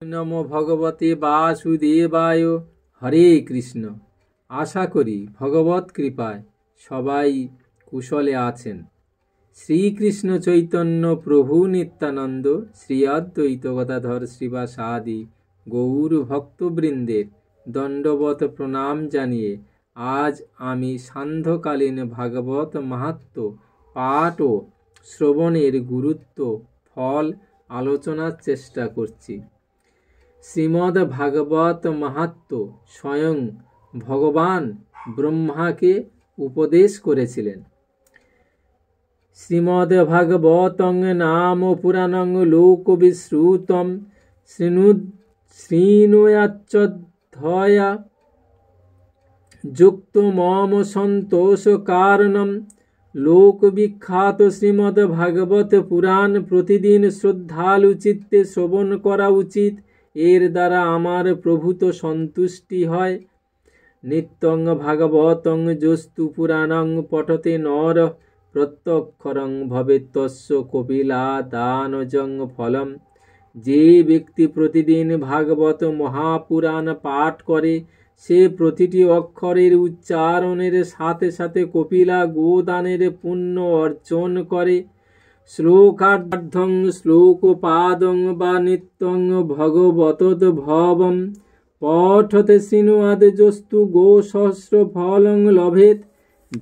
নমো ভগবতে বাসুদেবায়। হরে কৃষ্ণ। আশা করি ভগবত কৃপায় সবাই কুশলে আছেন। শ্রীকৃষ্ণ চৈতন্য প্রভু নিত্যানন্দ শ্রী অদ্বৈত গদাধর শ্রীবাসাদি গৌর ভক্তবৃন্দের দণ্ডবত প্রণাম জানিয়ে আজ আমি সান্ধ্যকালীন ভাগবত মাহাত্ম্য পাঠ ও শ্রবণের গুরুত্ব ফল আলোচনার চেষ্টা করছি। শ্রীমদ্ ভাগবত মাহাত্ম্য স্বয়ং ভগবান ব্রহ্মাকে উপদেশ করেছিলেন। শ্রীমদ্ ভাগবতং নাম পুরাণং লোক বিশ্রুতম শৃণুয়াচ্চধ্বয়া যুক্ত মম সন্তোষ কারণম। লোক বিখ্যাত শ্রীমদ্ ভাগবত পুরাণ প্রতিদিন শ্রদ্ধালু চিত্তে শ্রবণ করা উচিত। এর দ্বারা আমার প্রভূত সন্তুষ্টি হয়। নিত্যং ভাগবতং যস্তু পুরাণং পঠতে নর প্রত্যক্ষরং ভবেত্তস্য কপিলা দানজং ফলম। যে ব্যক্তি প্রতিদিন ভাগবত মহাপুরাণ পাঠ করে সে প্রতিটি অক্ষরের উচ্চারণের সাথে সাথে কপিলা গোদানের পুণ্য অর্জন করে। শ্লোকার্ধং শ্লোকপাদং বা নিত্যং ভগবতোদ্ভবম পঠতে শৃণুয়াদ যস্তু গো সহস্র ফলং লভেত।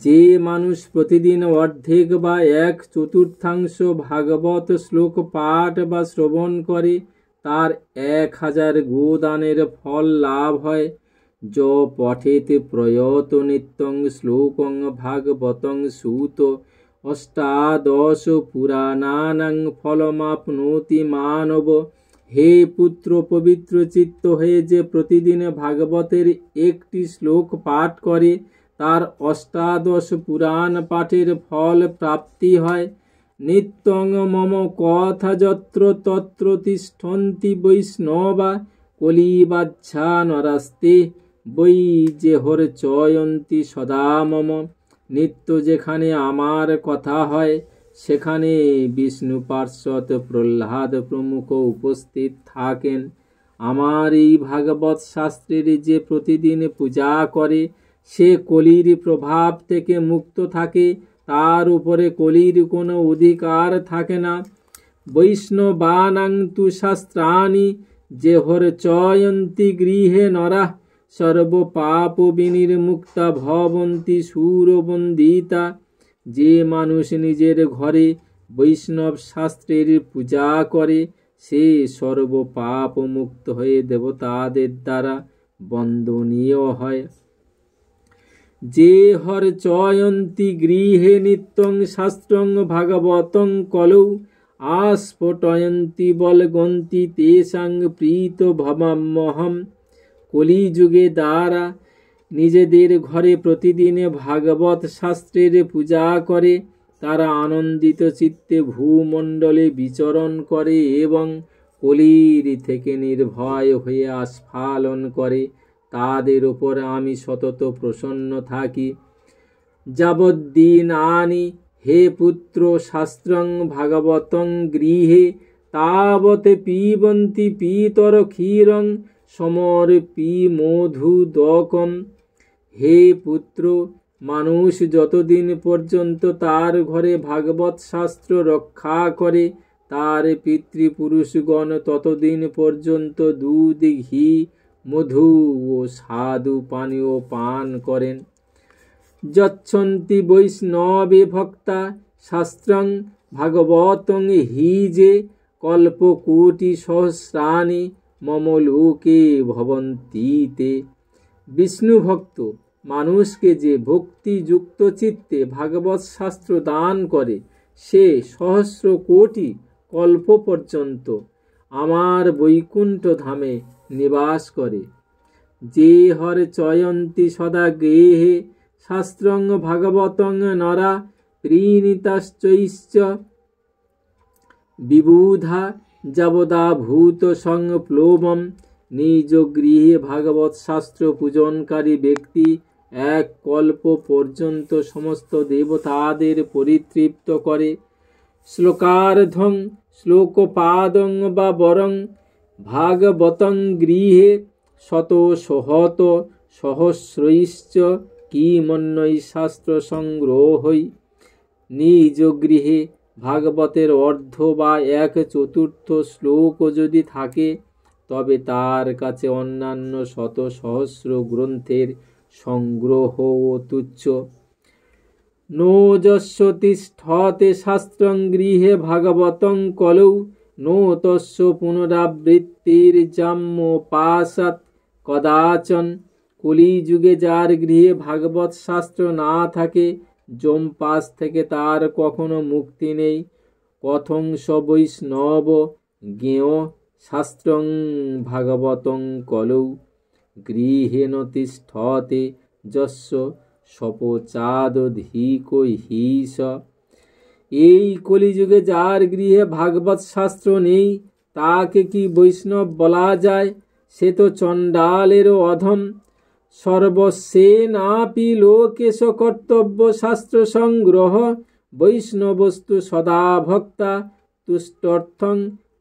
যে মানুষ প্রতিদিন অর্ধেক বা 1/4 ভাগবত শ্লোক পাঠ বা শ্রবণ করে তার 1000 গোদানের ফল লাভ হয়। য পঠেতে প্রয়ত নিত্যং শ্লোকং ভাগবতং সূত অষ্টাদশ পুরাণানাং ফলমাপ্নোতি মানব। হে পুত্র, পবিত্র চিত্ত হয়ে যে প্রতিদিন ভাগবতের একটি শ্লোক পাঠ করে তার 18 পুরাণ পাঠের ফল প্রাপ্তি হয়। নিত্যং মম কথা যত্র তত্র তিষ্ঠন্তি বৈষ্ণবা কলিবাচ্ছা নরাস্তে বৈ যেহর চয়ন্তি সদা মম। নিত্য যেখানে আমার কথা হয় সেখানে বিষ্ণু পার্শ্বদ প্রহ্লাদ প্রমুখ উপস্থিত থাকেন। আমার এই ভাগবত শাস্ত্রের যে প্রতিদিন পূজা করে সে কলির প্রভাব থেকে মুক্ত থাকে, তার উপরে কলির কোনো অধিকার থাকে না। বৈষ্ণবানাং তু শাস্ত্রাণি যেহর চয়ন্তি গৃহে নরাঃ সর্বপাপ বিনির্মুক্তা ভবন্তি সুরবন্দিতা। যে মানুষ নিজের ঘরে বৈষ্ণব শাস্ত্রের পূজা করে সে সর্বপাপ মুক্ত হয়ে দেবতাদের দ্বারা বন্দনীয় হয়। যে হর চয়ন্তি গৃহে নিত্যং শাস্ত্রং ভাগবতং কলৌ আস্ফোটয়ন্তি বলগন্তি তেষাং প্রীত ভবাম্যহম। কলিযুগে দ্বারা নিজেদের ঘরে প্রতিদিন ভাগবত শাস্ত্রের পূজা করে তারা আনন্দিত চিত্তে ভূমণ্ডলে বিচরণ করে এবং কলির থেকে নির্ভয় হয়ে আস্ফালন করে। তাদের ওপর আমি সতত প্রসন্ন থাকি। যাবদ্দিনানি হে পুত্র শাস্ত্রং ভাগবতং গৃহে তাবৎ পিবন্তি পিতর ক্ষীরং সমর পি মধুদকম। হে পুত্র, মানুষ যতদিন পর্যন্ত তার ঘরে ভাগবত শাস্ত্র রক্ষা করে তার পিতৃপুরুষগণ ততদিন পর্যন্ত দুধ, ঘি, মধু ও স্বাদু পানীয় পান করেন। যচ্ছন্তি বৈষ্ণবে ভক্তা শাস্ত্রং ভাগবতং হি যে কল্পকোটি সহস্রাণি মম লোকে ভবন্তিতে। বিষ্ণু ভক্ত মানুষকে যে ভক্তিযুক্ত চিত্তে ভাগবত শাস্ত্র দান করে সে সহস্র কোটি কল্প পর্যন্ত আমার বৈকুণ্ঠ ধামে নিবাস করে। যে হর চয়ন্তি সদা গৃহে শাস্ত্রং ভাগবতং নরা প্രീণিতাশ্চৈশ্চ বিবুধা যাবদা ভূত সংপ্লোবম। নিজ গৃহে ভাগবত শাস্ত্র পূজনকারী ব্যক্তি 1 কল্প পর্যন্ত সমস্ত দেবতাদের পরিতৃপ্ত করে। শ্লোকার্ধং শ্লোকপাদং বা বরং ভাগবতং গৃহে শত সহত সহস্রৈশ্চ কিমন্যৈ শাস্ত্র সংগ্রহৈ। নিজ গৃহে ভাগবতের অর্ধ বা 1/4 শ্লোক যদি থাকে, তবে তার কাছে অন্যান্য শত সহস্র গ্রন্থের সংগ্রহ তুচ্ছ। নো যস্য তিষ্ঠতে শাস্ত্রং গৃহে ভাগবতং কলৌ, নো তস্য পুনরাবৃত্তির্যাম্যোপাসাৎ কদাচন। কলিযুগে যার গৃহে ভাগবত শাস্ত্র না থাকে, যমপাস থেকে তার কখনো মুক্তি নেই। কথং স বৈষ্ণব জ্ঞেয় শাস্ত্রং ভাগবতং কলৌ, গৃহেণ তিষ্ঠতে যস্য সপচাদধিকো হিস। এই কলিযুগে যার গৃহে ভাগবত শাস্ত্র নেই, তাকে কি বৈষ্ণব বলা যায়? সে তো চণ্ডালেরও অধম। সর্বস্যেনাপি লোকেশ কর্তব্য শাস্ত্র সংগ্রহ, বৈষ্ণবস্তু সদা ভক্তা তুষ্টর্থং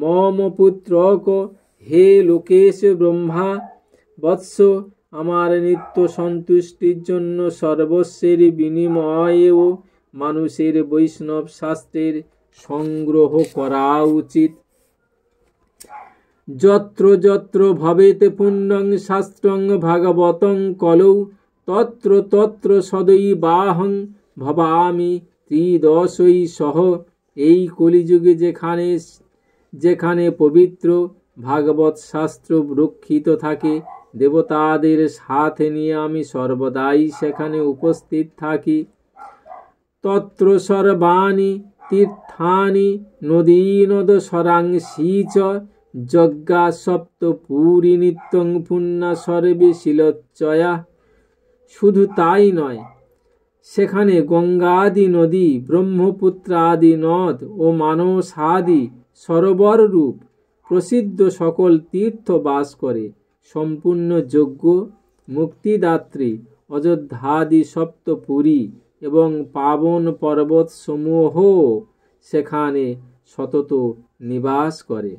মম পুত্রক। হে লোকেশ ব্রহ্মা বৎস, আমার নিত্য সন্তুষ্টির জন্য সর্বস্বের বিনিময়েও মানুষের বৈষ্ণব শাস্ত্রের সংগ্রহ করা উচিত। যত্র যত্র ভবেত পুণ্যং শাস্ত্রং ভাগবতং কলৌ, তত্র তত্র সদৈবাহং ভবামি ত্রিদশৈ সহ। এই কলিযুগে যেখানে যেখানে পবিত্র ভাগবত শাস্ত্র রক্ষিত থাকে, দেবতাদের সাথে নিয়ে আমি সর্বদাই সেখানে উপস্থিত থাকি। তত্র সর্বাণি তীর্থানি নদীনদ সরাংসি চ, যজ্ঞা সপ্ত পুরী নিত্যং পুণ্যা সর্বে শিলোচ্চয়া। শুধু তাই নয়, সেখানে গঙ্গাদি নদী, ব্রহ্মপুত্রাদি নদ ও মানসাদি সরোবর রূপ প্রসিদ্ধ সকল তীর্থ বাস করে। সম্পূর্ণ যোগ্য মুক্তিদাত্রী অযোধ্যাদি সপ্তপুরী এবং পাবন পর্বত সমূহ সেখানে সতত নিবাস করে।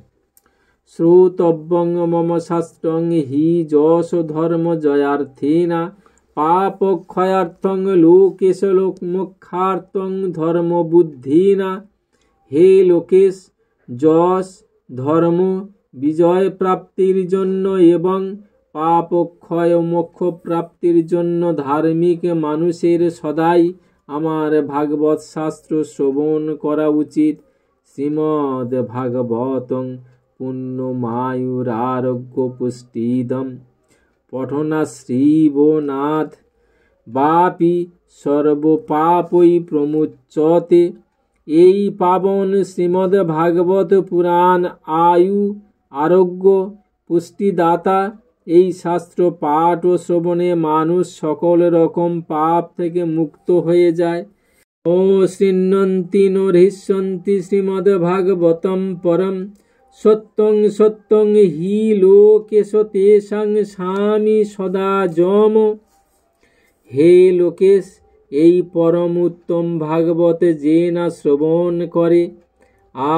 শ্রোতব্যং মম শাস্ত্রং হি যশ ধর্ম জয়ার্থেনা, পাপক্ষয়ার্থং লোকেশ লোকমোক্ষার্থং ধর্ম বুদ্ধিনা। হে লোকেশ, যশ ধর্ম বিজয় প্রাপ্তির জন্য এবং পাপক্ষয় ও মোক্ষ প্রাপ্তির জন্য ধার্মিক মানুষের সদাই আমার ভাগবত শাস্ত্র শ্রবণ করা উচিত। শ্রীমদ ভাগবতং পুণ্যমায়ুরারোগ্য পুষ্টিদম পঠনাশ্রীবনাথ বাপি সর্বপাপৈ প্রমুচ্যতে। এই পাবন শ্রীমদ ভাগবত পুরাণ আয়ু আরোগ্য পুষ্টিদাতা। এই শাস্ত্র পাঠ ও শ্রবণে মানুষ সকল রকম পাপ থেকে মুক্ত হয়ে যায়। ও শৃণ্বন্তি নো হৃষ্যন্তি শ্রীমদ ভাগবতম পরম, সত্যং সত্যং হি লোকেশ তেষাং স্বামী সদা যম। হে লোকেশ, এই পরম উত্তম ভাগবত যে না শ্রবণ করে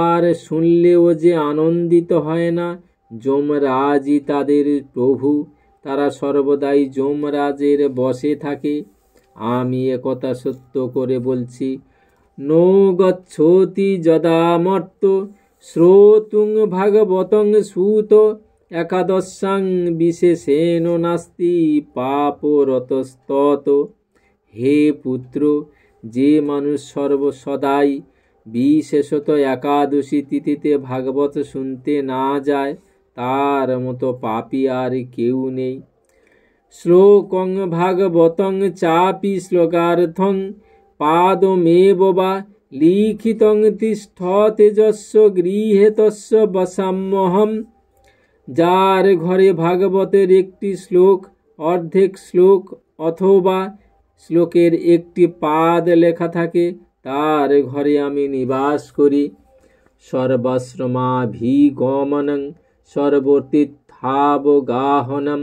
আর শুনলেও যে আনন্দিত হয় না, যমরাজই তাদের প্রভু। তারা সর্বদাই যমরাজের বশে থাকে। আমি একথা সত্য করে বলছি। নো গচ্ছতি যদামর্ত শ্রোতুং ভাগবতং সুত, একাদশাং বিশেষেণ নাস্তি পাপরতস্তত। হে পুত্র, যে মানুষ সর্বসদাই বিশেষত একাদশী তিথিতে ভাগবত শুনতে না যায়, তার মতো পাপী আর কেউ নেই। শ্লোকং ভাগবতং চাপি শ্লোকার্থং পাদমেব বা লিখিতং তিষ্ঠতে যস্য গৃহে তস্য বসাম্যহম। যার ঘরে ভাগবতের একটি শ্লোক, অর্ধেক শ্লোক অথবা শ্লোকের একটি পাদ লেখা থাকে, তার ঘরে আমি নিবাস করি। সর্বাশ্রমাভিগমনং সর্বতীর্থাবগাহনম,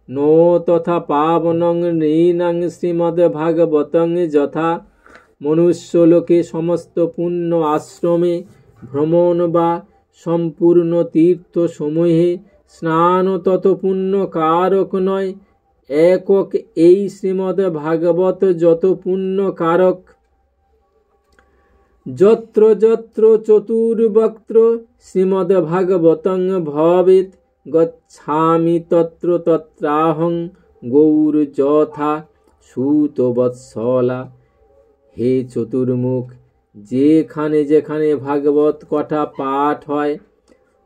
নো তথা পাবনং নৃণাং শ্রীমদ ভাগবতং যথা। মনুষ্যলোকে সমস্ত পুণ্য আশ্রমে ভ্রমণ বা সম্পূর্ণ তীর্থ সমূহে স্নান তত পুণ্য কারক নয়, একক এই শ্রীমদ্ ভাগবত যত পুণ্য কারক। যত্র যত্র চতুর্বক্ত্র শ্রীমদ্ ভাগবতং ভবেৎ, গচ্ছামি তত্র তত্রাহং গৌর যথা সুত বৎসলা। হে চতুর্মুখ, যেখানে যেখানে ভাগবত কথা পাঠ হয়,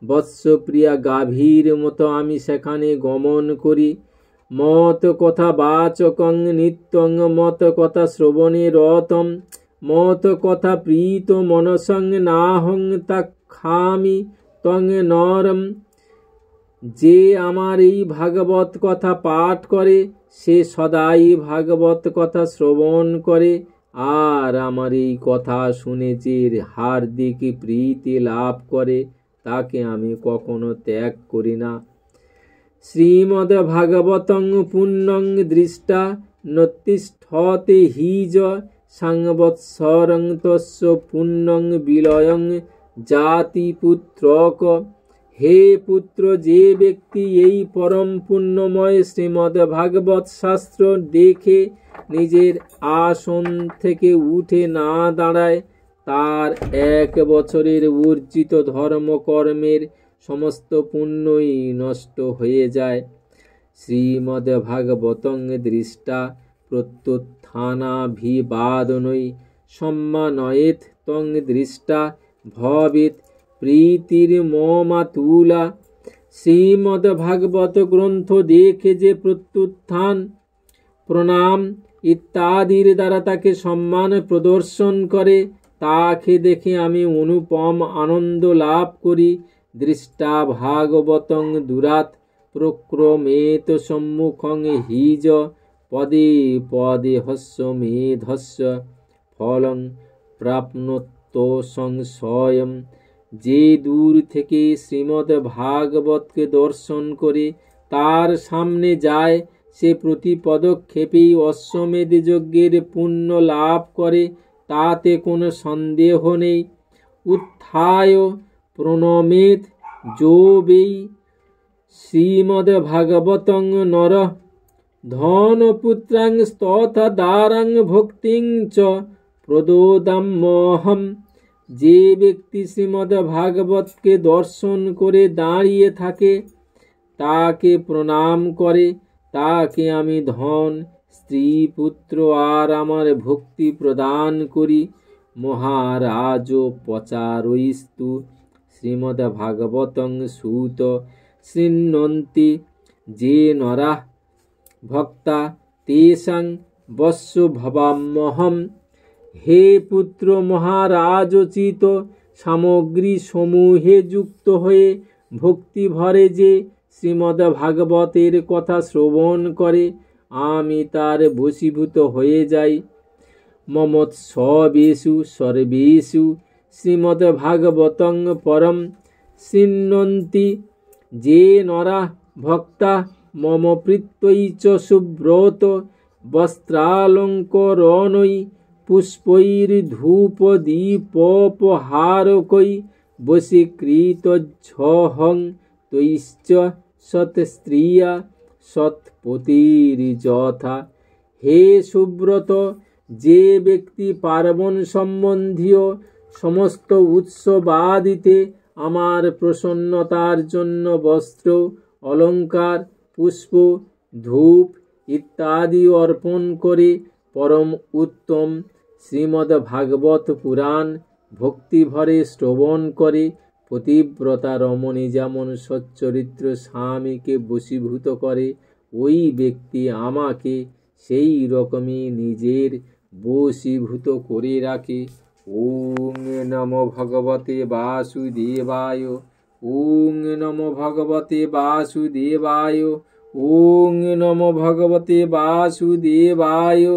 বৎসপ্রিয়া গাভীর মতো আমি সেখানে গমন করি। মত কথা বাচকং নিত্যং মত কথা শ্রবণে রতম, মত কথা প্রীত মনসং নাহং তাক্ষামি তং নরম। যে আমার এই ভাগবত কথা পাঠ করে সে সদাই ভাগবত কথা শ্রবণ করে, আর আমার এই কথা শুনে যে হার্দিক প্রীতি লাভ করে তাকে আমি কখনো ত্যাগ করি না। শ্রীমদ্ ভাগবতং পুণ্যং দৃষ্টা নতিষ্ঠতে হিজ, সংবৎসরং তস্য পুণ্যং বিলয়ং জাতি পুত্রক। হে পুত্র, যে ব্যক্তি এই পরম পুণ্যময় শ্রীমদ্ ভাগবত শাস্ত্র দেখে নিজের আসন থেকে উঠে না দাঁড়ায়, তার 1 বছরের উর্জিত ধর্মকর্মের সমস্ত পুণ্যই নষ্ট হয়ে যায়। শ্রীমদ্ ভাগবতং দৃষ্টা প্রত্যুত্থানাভিবাদনৈ সম্মানয়েৎ তং দৃষ্টা ভবেৎ প্রীতির মমাতুলা। শ্রীমদ্ ভাগবত গ্রন্থ দেখে যে প্রত্যুত্থান, প্রণাম ইত্যাদির দ্বারা তাকে সম্মান প্রদর্শন করে, তাকে দেখে আমি অনুপম আনন্দ লাভ করি। দৃষ্টা ভাগবতং দুরাত প্রক্রমেত সম্মুখং হিজ, পদে পদে হস্যমেধস্য ফলং প্রাপ্নোত সংশয়ম। যে দূর থেকে শ্রীমদ্ ভাগবতকে দর্শন করে তার সামনে যায়, সে প্রতি পদক্ষেপেই অশ্বমেধ যজ্ঞের পুণ্য লাভ করে, তাতে কোনো সন্দেহ নেই। উত্থায় প্রণমেত যো বেই শ্রীমদ্ ভাগবতং নর, ধনপুত্রাং স্তথা দারাং ভক্তিং চ প্রদোদাম্যহম। যে ব্যক্তি শ্রীমদ্ ভাগবতকে দর্শন করে দাঁড়িয়ে থাকে, তাকে প্রণাম করে, তাকে আমি ধন, স্ত্রী, পুত্র আর আমার ভক্তি প্রদান করি। মহারাজ পচারৈস্তু শ্রীমদ্ ভাগবতং সুত শৃণ্বন্তি যে নরাঃ ভক্তা তেষাং বস্য ভবাম্যহম। হে পুত্র, মহারাজোচিত সামগ্রী সমূহে যুক্ত হয়ে ভক্তি ভরে যে শ্রীমদ্ ভাগবতের কথা শ্রবণ করে, আমি তার বশীভূত হয়ে যাই। মমোৎসবেষু সর্বেষু শ্রীমদ্ ভাগবতং পরম শৃণ্বন্তি যে নরাঃ ভক্তা মম প্রীত্যৈ চ সুব্রত। বস্ত্রালঙ্করণৈ পুষ্পৈর্ধূপদীপোপহারকৈ বশীকৃতঝহং তৈশ্চ সৎস্ত্রিয়া সৎপতির্যথা। হে সুব্রত, যে ব্যক্তি পার্বণ সম্বন্ধীয় সমস্ত উৎসবাদিতে আমার প্রসন্নতার জন্য বস্ত্র, অলঙ্কার, পুষ্প, ধূপ ইত্যাদি অর্পণ করে পরম উত্তম শ্রীমদ্ ভাগবত পুরাণ ভক্তিভরে শ্রবণ করে, পতিব্রতা রমণী যেমন সচ্চরিত্র স্বামীকে বশীভূত করে, ওই ব্যক্তি আমাকে সেই রকমই নিজের বশীভূত করে রাখে। ওং নমো ভগবতে বাসুদেবায়। ওং নমো ভগবতে বাসুদেবায়। ওং নমো ভগবতে বাসুদেবায়।